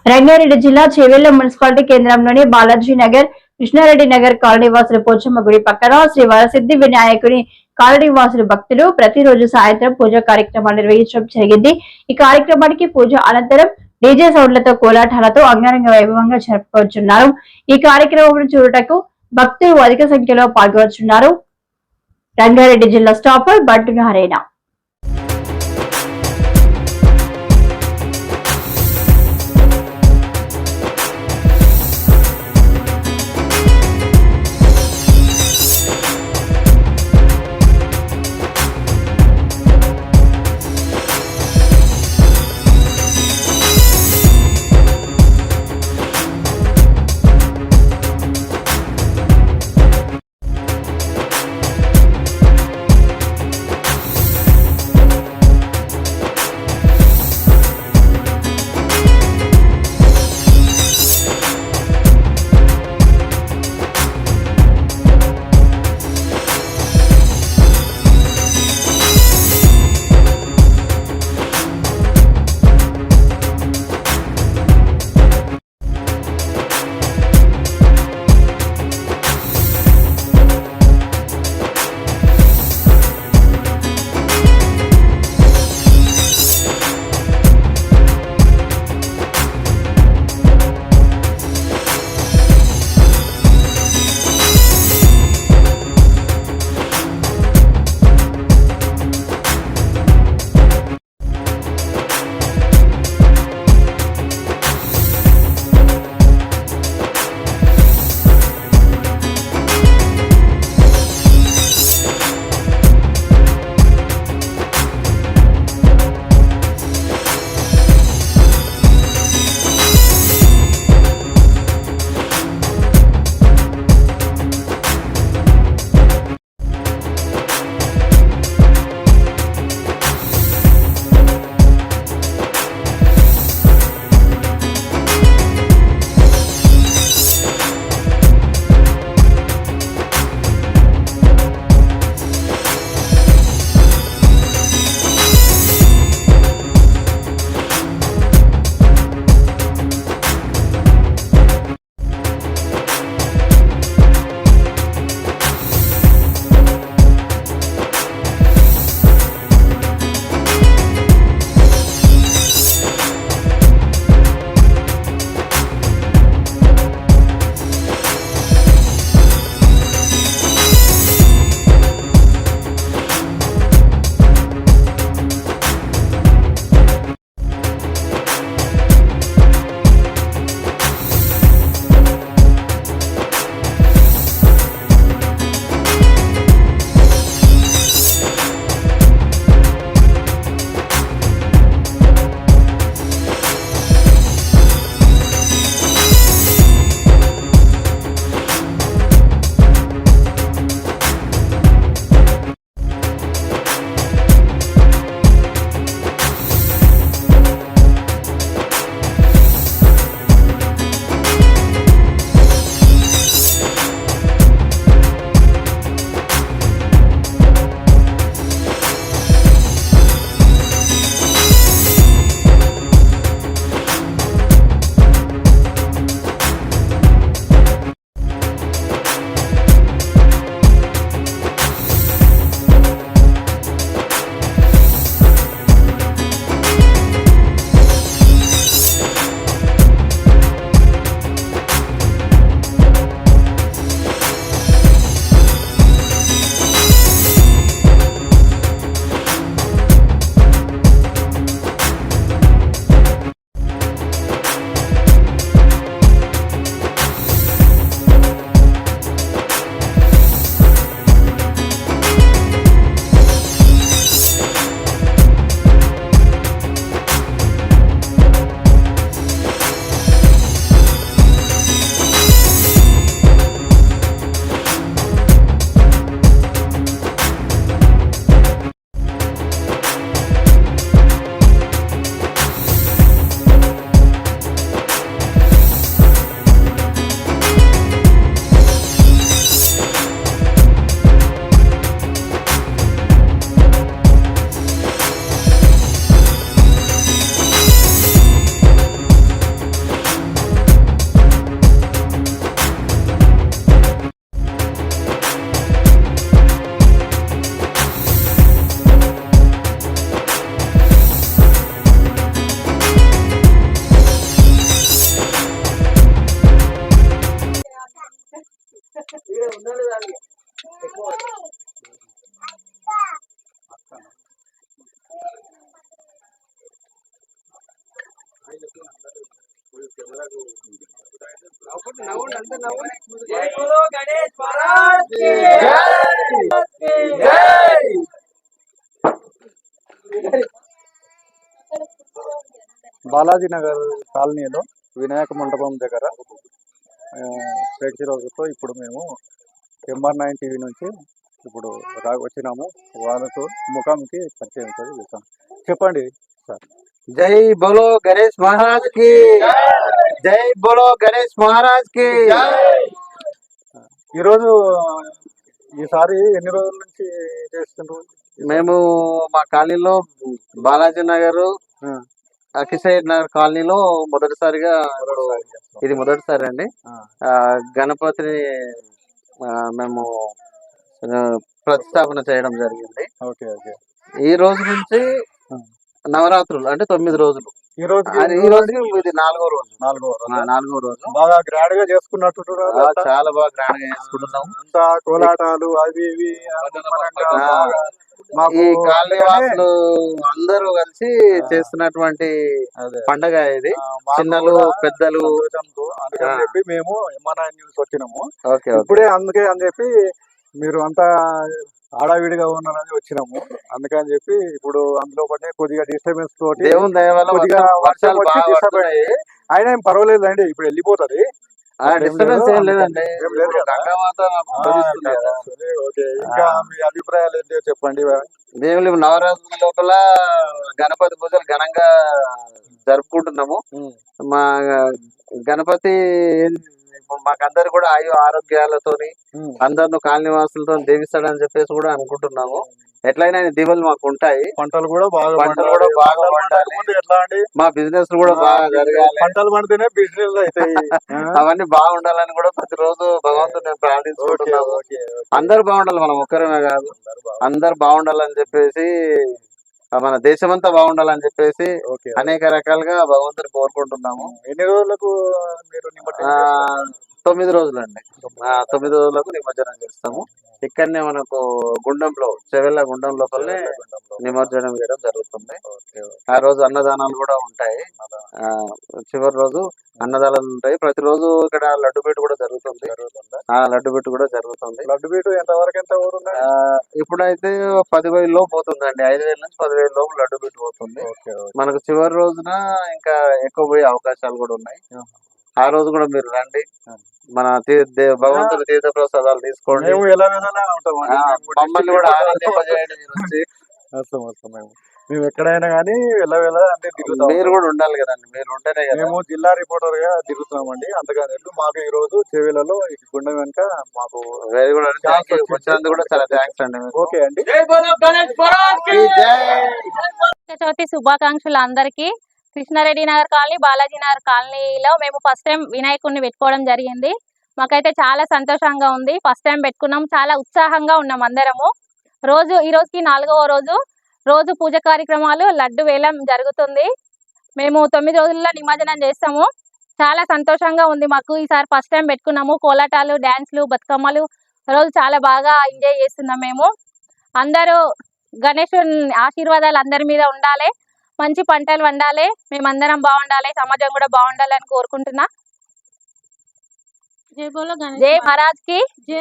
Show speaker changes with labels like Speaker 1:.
Speaker 1: రంగారెడ్డి జిల్లా చేవెళ్ల మున్సిపాలిటీ కేంద్రంలోని బాలాజీ నగర్, కృష్ణారెడ్డి నగర్ కాలనీ వాసులు పోచమ్మ గుడి పక్కన శ్రీ వరసిద్ధి వినాయకుని కాలనీ వాసులు భక్తులు ప్రతిరోజు సాయంత్రం పూజా కార్యక్రమాలు నిర్వహించడం జరిగింది. ఈ కార్యక్రమానికి పూజ అనంతరం డీజే సౌండ్లతో కోలాటాలతో అంగరంగ వైభవంగా జరుపుకొచ్చున్నారు. ఈ కార్యక్రమం చూడటకు భక్తులు అధిక సంఖ్యలో పాల్గొంటున్నారు. రంగారెడ్డి జిల్లా స్టాపర్ బంటు నారాయణ.
Speaker 2: जय बोलो गणेश महाराज की जय।
Speaker 3: బాలాజీ నగర్ కాలనీలో వినాయక మండపం దగ్గర రోజుతో ఇప్పుడు మేము MR9 టీవీ నుంచి ఇప్పుడు వచ్చినాము. వాళ్ళతో ముఖాముఖి పరిచయం చేస్తాం. చెప్పండి సార్.
Speaker 4: जय बोलो गणेश महाराज की जय बोलो गणेश महाराज की
Speaker 3: ఈరోజు ఈసారి ఎన్ని రోజుల నుంచి చేస్తున్నారు?
Speaker 4: మేము మా కాలనీలో బాలాజీ నగర్ అకిసైడ్ నగర్ కాలనీలో మొదటిసారిగా ఇది మొదటిసారి అండి గణపతిని మేము ప్రతిష్టాపన చేయడం జరిగింది.
Speaker 3: Okay okay.
Speaker 4: ఈ రోజు నుంచి నవరాత్రులు అంటే 9 రోజులు. ఈ రోజు ఇది నాలుగో రోజు.
Speaker 3: బాగా గ్రాండ్ గా చేసుకున్నట్టు
Speaker 4: చాలా బాగా గ్రాండ్ గా చేసుకుంటున్నాం.
Speaker 3: కోలాటాలు అవి ఇవి
Speaker 4: ఈ కాలనీ వాసులు అందరూ కలిసి చేస్తున్నటువంటి పండగ ఇది. చిన్నలు పెద్దలు
Speaker 3: అందుకని చెప్పి మేము MR9 న్యూస్ వచ్చినాము. ఇప్పుడే అందుకే అని చెప్పి మీరు అంతా ఆడావిడిగా ఉన్నారని వచ్చినాము. అందుకని చెప్పి ఇప్పుడు అందులో పడిన కొద్దిగా డిస్టర్బెన్స్ తోటి కొద్దిగా వర్షాలు అయినా ఏం పర్వాలేదండి. ఇప్పుడు వెళ్ళిపోతుంది.
Speaker 4: డిస్టర్బెన్స్ ఏం లేదండి.
Speaker 3: ఇంకా మీ అభిప్రాయాలు ఏంటో చెప్పండి.
Speaker 4: దేవుని నవరాత్రి లోపల గణపతి పూజలు ఘనంగా జరుపుకుంటున్నాము. మా గణపతి మాకందరు కూడా ఆరోగ్యాలతోని అందరిని కాలనీవాసులతో దీవిస్తాడని చెప్పేసి కూడా అనుకుంటున్నాము. ఎట్లయినా దీవెనలు మాకు ఉంటాయి.
Speaker 3: పంటలు కూడా బాగా
Speaker 4: పండాలి.
Speaker 3: ఎట్లా అండి
Speaker 4: మా బిజినెస్ కూడా బాగా జరగాలి.
Speaker 3: పంటలు పండితేనే బిజినెస్ అవుతాయి.
Speaker 4: అవన్నీ బాగుండాలని కూడా ప్రతిరోజు భగవంతుని ప్రార్థించుకుంటున్నాము. అందరు బాగుండాలి, మనం ఒక్కరమే కాదు, అందరు బాగుండాలని చెప్పేసి మన దేశమంతా బాగుండాలని చెప్పేసి అనేక రకాలుగా భగవంతుని కోరుకుంటున్నాము.
Speaker 3: ఎన్ని రోజులకు మీరు
Speaker 4: 9 రోజులండి. 9 రోజులకు నిమజ్జనం చేస్తాము. ఇక్కడనే మనకు గుండంలో చెవెళ్ళ గుండం లోపలనే నిమజ్జనం చేయడం జరుగుతుంది. ఆ రోజు అన్నదానాలు కూడా ఉంటాయి. చివరి రోజు అన్నదానాలు ఉంటాయి. ప్రతిరోజు ఇక్కడ లడ్డు బీటు కూడా జరుగుతుంది. లడ్డు బీటు కూడా జరుగుతుంది.
Speaker 3: లడ్డు బీటు ఎంత ఊరుంది?
Speaker 4: ఇప్పుడైతే 10,000 లోపు పోతుందండి. 5,000 నుంచి 10,000 లోపు లడ్డు బీటు పోతుంది. మనకు చివరి రోజున ఇంకా ఎక్కువ పోయే అవకాశాలు కూడా ఉన్నాయి. ఆ రోజు కూడా మీరు రండి, మన భగవంతుడి తీర్థ ప్రసాదాలు తీసుకోండి. మమ్మల్ని కూడా ఆనందింపజేయండి.
Speaker 3: మేము ఎక్కడైనా కానీ అంటే
Speaker 4: మీరు కూడా ఉండాలి కదండి. మీరు ఉంటేనే కదా.
Speaker 3: మేము జిల్లా రిపోర్టర్ గా తిరుగుతున్నామండి. అందుకని మాకు ఈ రోజు చెవిలలో గుండె వెనుక మాకు
Speaker 4: వెరీ గుడ్ అండి. వచ్చినందుకు కూడా చాలా థ్యాంక్స్ అండి.
Speaker 3: ఓకే అండి.
Speaker 5: చవితి శుభాకాంక్షలు అందరికి. కృష్ణారెడ్డి నగర్ కాలనీ, బాలాజీ నగర్ కాలనీలో మేము ఫస్ట్ టైం వినాయకుడిని పెట్టుకోవడం జరిగింది. మాకైతే చాలా సంతోషంగా ఉంది. ఫస్ట్ టైం పెట్టుకున్నాం, చాలా ఉత్సాహంగా ఉన్నాం అందరము. ఈ రోజుకి 4వ రోజు. రోజు పూజ కార్యక్రమాలు, లడ్డు వేలం జరుగుతుంది. మేము 9 రోజుల్లో నిమజ్జనం చేస్తాము. చాలా సంతోషంగా ఉంది మాకు. ఈసారి ఫస్ట్ టైం పెట్టుకున్నాము. కోలాటాలు, డ్యాన్స్లు, బతుకమ్మలు రోజు చాలా బాగా ఎంజాయ్ చేస్తున్నాం మేము. అందరూ గణేశుని ఆశీర్వాదాలు అందరి మీద ఉండాలి, మంచి పంటలు వండాలి, మేమందరం బాగుండాలి, సమాజం కూడా బాగుండాలని కోరుకుంటున్నా. జై మహారాజ్ కి జై.